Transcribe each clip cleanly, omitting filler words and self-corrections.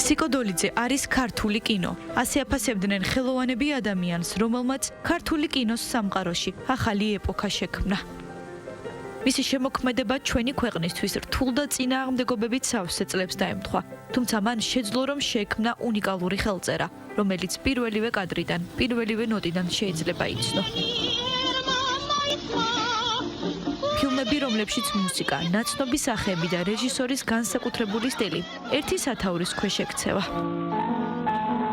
სიკოდოლიძე არის ქართული კინო. ასე აფასებდნენ ხელოვანები ადამიანს, რომელმაც ქართული კინოს სამყაროში ახალი ეპოქა შექმნა. მისი შემოქმედება ჩვენი ქვეყნისთვის რთულ და წინააღმდეგობებით სავსე წლებს დაემთხვა. თუმცა მან შეძლო რომ შექმნა უნიკალური ხელწერა, რომელიც პირველივე კადრიდან, პირველივე ნოტიდან შეიძლება იცნო. ფილმები, რომლებშიც მუსიკა, ნაცნობი სახეები და რეჟისორის განსაკუთრებული სტილი ერთი სათაურის ქვეშ ექცევა.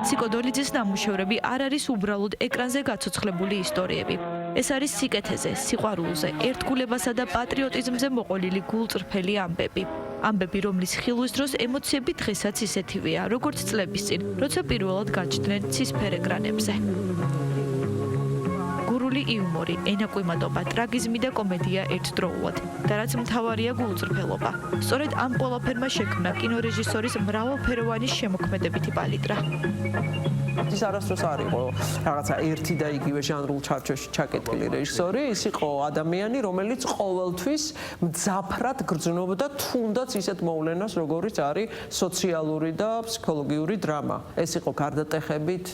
სიკოდოლიძის ნამუშევრები არ არის უბრალოდ ეკრანზე გაცოცხლებული ისტორიები. ეს არის სიკეთეზე, სიყვარულზე, ერთგულებასა და პატრიოტიზმზე მოყოლილი გულწრფელი ამბები. ამბები, რომლის ხილვის დროს ემოციები დღესაც ისეთივეა, როგორც წლების წინ, როცა პირველად გაჩნდნენ ცისფერ ეკრანებზე. გურული იუმორი, ენაკვიმატობა, ტრაგიზმი და კომედია ერთდროულად და რაც მთავარია გულწრფელობა. სწორედ ამ ყველაფერმა შექმნა კინორეჟისორის მრავალფეროვანი შემოქმედებითი პალიტრა. ის არასდროს არ იყო რაღაცა ერთი და იგივე ჟანრულ ჩარჩოში ჩაკეტილი რეჟისორი, ის იყო ადამიანი, რომელიც ყოველთვის მძაფრად გრძნობდა თუნდაც ისეთ მოვლენას, როგორიც არის სოციალური და ფსიქოლოგიური დრამა. ეს იყო გარდატეხებით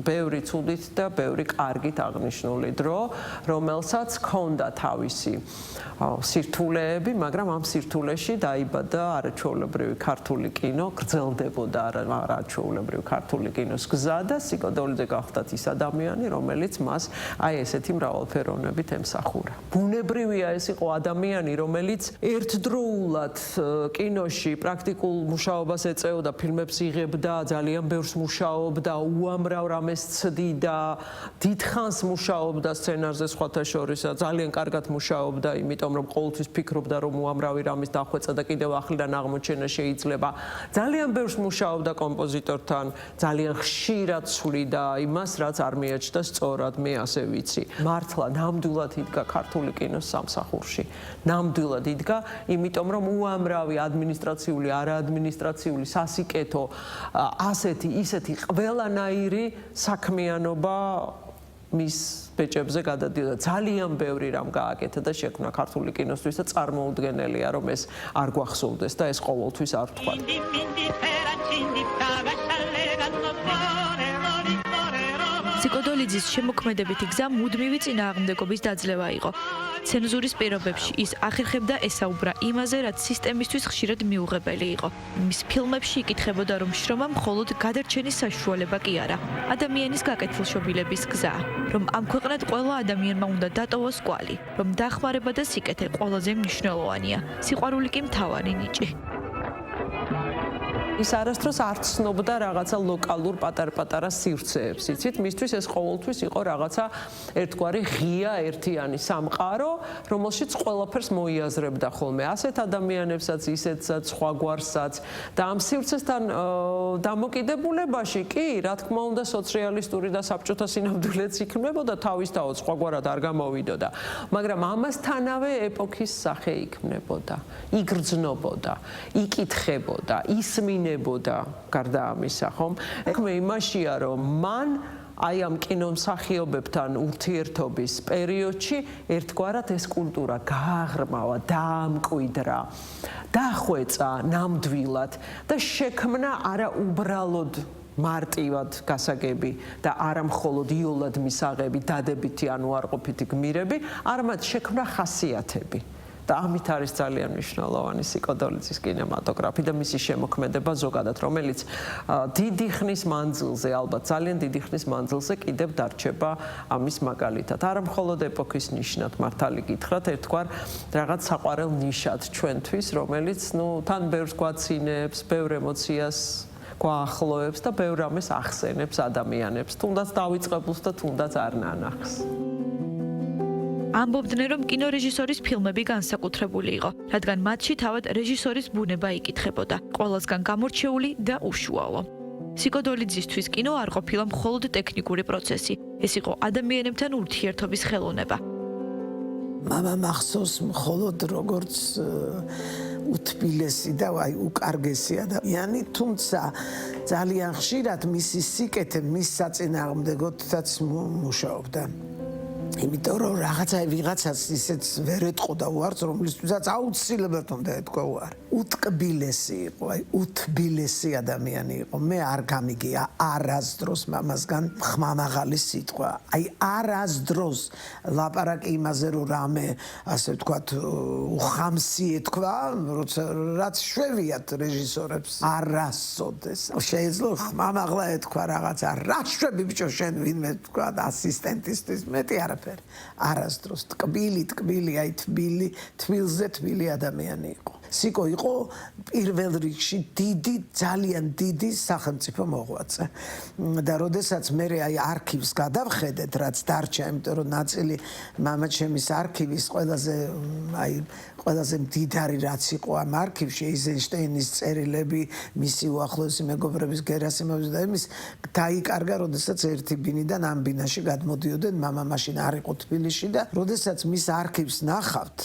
ბევრი ცუდით და ბევრი კარგით აღნიშნული დრო, რომელსაც ჰქონდა თავისი სირთულეები, მაგრამ ამ სირთულეში დაიბადა არაჩვეულებრივი ქართული კინო, გრძელდებოდა არაჩვეულებრივი ქართული კინოს გზა და სიკოდოლიძე გახდათ ის ადამიანი, რომელიც მას აი ესეთი მრავალფეროვნებით ემსახურა. ბუნებრივია ეს იყო ადამიანი, რომელიც ერთდროულად კინოში პრაქტიკულ მუშაობას ეწეოდა, ფილმებს იღებდა, ძალიან ბევრს მუშაობდა, უამრავ რამეს ცდიდა, დიდხანს მუშაობდა სცენარზე სხვათა შორის, ძალიან კარგად მუშაობდა, იმიტომ რომ ყოველთვის ფიქრობდა, რომ უამრავი რამის დახვეწა და კიდევ ახლიდან აღმოჩენა შეიძლება. ძალიან ბევრს მუშაობდა კომპოზიტორთან, ძალიან ხშირად ცვლიდა იმას, რაც არ მიაჩნდა სწორად, მე ასე ვიცი. მართლა ნამდვილად იდგა ქართული კინოს სამსახურში. ნამდვილად იდგა, იმიტომ რომ უამრავი ადმინისტრაციული, არაადმინისტრაციული, სასიკეთო, ასეთი, ისეთი ყველანაირი საქმიანობა მის ბეჭებზე გადადიოდა. ძალიან ბევრი რამ გააკეთა და შექმნა ქართული კინოსთვის და წარმოუდგენელია, რომ ეს არ გვახსოვდეს და ეს ყოველთვის არ ვთქვა. სიკოდოლიძის შემოქმედებითი გზა მუდმივი წინააღმდეგობის დაძლევა იყო. ცენზურის პირობებში ის ახერხებდა ესაუბრა იმაზე, რაც სისტემისთვის ხშირად მიუღებელი იყო. მის ფილმებში იკითხებოდა, რომ შრომა მხოლოდ გადარჩენის საშუალება კი არა, ადამიანის გაკეთილშობილების გზაა, რომ ამ ქვეყნად ყველა ადამიანმა უნდა დატოვოს კვალი, რომ დახმარება და სიკეთე ყველაზე მნიშვნელოვანია, სიყვარული კი მთავარი ნიჭი. ის არასდროს არ ცნობდა რაღაცა ლოკალურ პატარ-პატარა სივრცეებს, იცით? მისთვის ეს ყოველთვის იყო რაღაცა ერთგვარი ღია ერთიანი სამყარო, რომელშიც ყველაფერს მოიაზრებდა ხოლმე. ასეთ ადამიანებსაც, ისეთსაც, სხვაგვარსაც და ამ სივრცესთან დამოკიდებულებაში კი, რა თქმა უნდა, სოციალისტური და საბჭოთა სინამდვილეც იქმნებოდა, თავისთავად სხვაგვარად არ გამოვიდოდა. მაგრამ ამასთანავე ეპოქის სახე იქმნებოდა, იგრძნობოდა, იკითხებოდა, ისმინებოდა. გარდა ამისა, ხომ? თქმე იმაშია, რომ მან აი ამ კინომსახიობებთან ურთიერთობის პერიოდში ერთგვარად ეს კულტურა გააღრმავა, დაამკვიდრა, დახვეწა ნამდვილად და შექმნა არა უბრალოდ მარტივად გასაგები და არა მხოლოდ იოლად მისაღები, დადებითი ანუ არყოფითი გმირები, არამედ შექმნა ხასიათები. და ამით არის ძალიან მნიშვნელოვანი სიკოდოლიძის კინემატოგრაფი და მისი შემოქმედება ზოგადად, რომელიც დიდი ხნის მანძილზე, ალბათ ძალიან დიდი ხნის მანძილზე კიდევ დარჩება ამის მაგალითად. არა მხოლოდ ეპოქის ნიშნად მართალი გითხრათ, ერთგვარ რაღაც საყვარელ ნიშად ჩვენთვის, რომელიც თან ბევრს გვაცინებს, ბევრ ემოციას გვაახლოებს და ბევრ რამეს ახსენებს ადამიანებს, თუნდაც დავიწყებულს და თუნდაც არ ნანახს. ამბობდნენ, რომ კინორეჟისორის ფილმები განსაკუთრებული იყო, რადგან მათში თავად რეჟისორის ბუნება იკითხებოდა, ყველასგან გამორჩეული და უშუალო. სიკოდოლიძისთვის კინო არ ყოფილა მხოლოდ ტექნიკური პროცესი, ეს იყო ადამიანებთან ურთიერთობის ხელოვნება. მამა მახსოვს მხოლოდ როგორც უთბილესი და უკარგესი ადამიანი, თუმცა ძალიან ხშირად მისი სიკეთე მის საწინააღმდეგოდაც მუშაობდა. იმიტომ რომ ვიღაცას ისეც ვერ ეთყოდა უარს, რომლისთვისაც აუცილებლად უნდა ეთქვა უარი. უტკბილესი იყო, უთბილესი ადამიანი იყო. მე არ გამიგია არასდროს მამასგან ხმამაღალი სიტყვა. არასდროს ლაპარაკი იმაზე რომ რამე ასე ვთქვათ უხამსი ეთქვა, რაც შვევიათ რეჟისორებს. არასოდეს. შეიძლება ხმამაღლა ეთქვა რაღაცა. რა შვები ბიჭო შენ ვინმე თქვა ასისტენტისთვის მეტი არაფერი. არასდროს ტკბილი, თბილზე თბილი ადამიანი იყო. სიკო იყო პირველ რიგში დიდი, ძალიან დიდი სახელმწიფო მოღვაწე. და როდესაც მე არქივს გადავხედეთ, რაც დარჩა, იმიტომ რომ ნაწილი მამაჩემის არქივის ყველაზე მდიდარი რაც იყო ამ არქივში, ეიზენშტეინის წერილები, მისი უახლოესი მეგობრების გერასიმოვის და იმის დაიკარგა, როდესაც ერთი ბინიდან ამ ბინაში გადმოდიოდნენ, მამა მაშინ არ იყო თბილისში და როდესაც მის არქივს ნახავთ,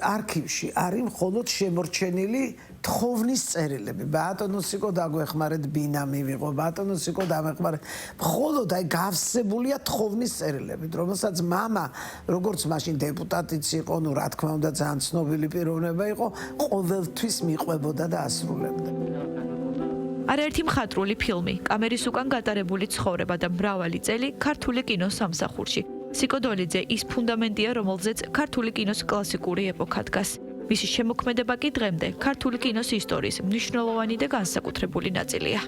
არქივში არის მხოლოდ შემორჩენილი თხოვნის წერილები. ბატონო სიკო დაგვეხმარეთ ბინა მივიღო, ბატონო სიკო დამეხმარეთ. მხოლოდ გავსებულია თხოვნის წერილები, რომელსაც მამა, როგორც მაშინ დეპუტატიც იყო, ნუ რა თქმა უნდა ძალიან ცნობილი პიროვნება იყო, ყოველთვის მიყვებოდა და ასრულებდა. არაერთი მხატვრული ფილმი, კამერის უკან გატარებული ცხოვრება და მრავალი წელი ქართული კინოს სამსახურში. სიკო დოლიძე ის ფუნდამენტია, რომელზეც ქართული კინოს კლასიკური ეპოქა დგას. მისი შემოქმედება კი დღემდე ქართული კინოს ისტორიის მნიშვნელოვანი და განსაკუთრებული ნაწილია.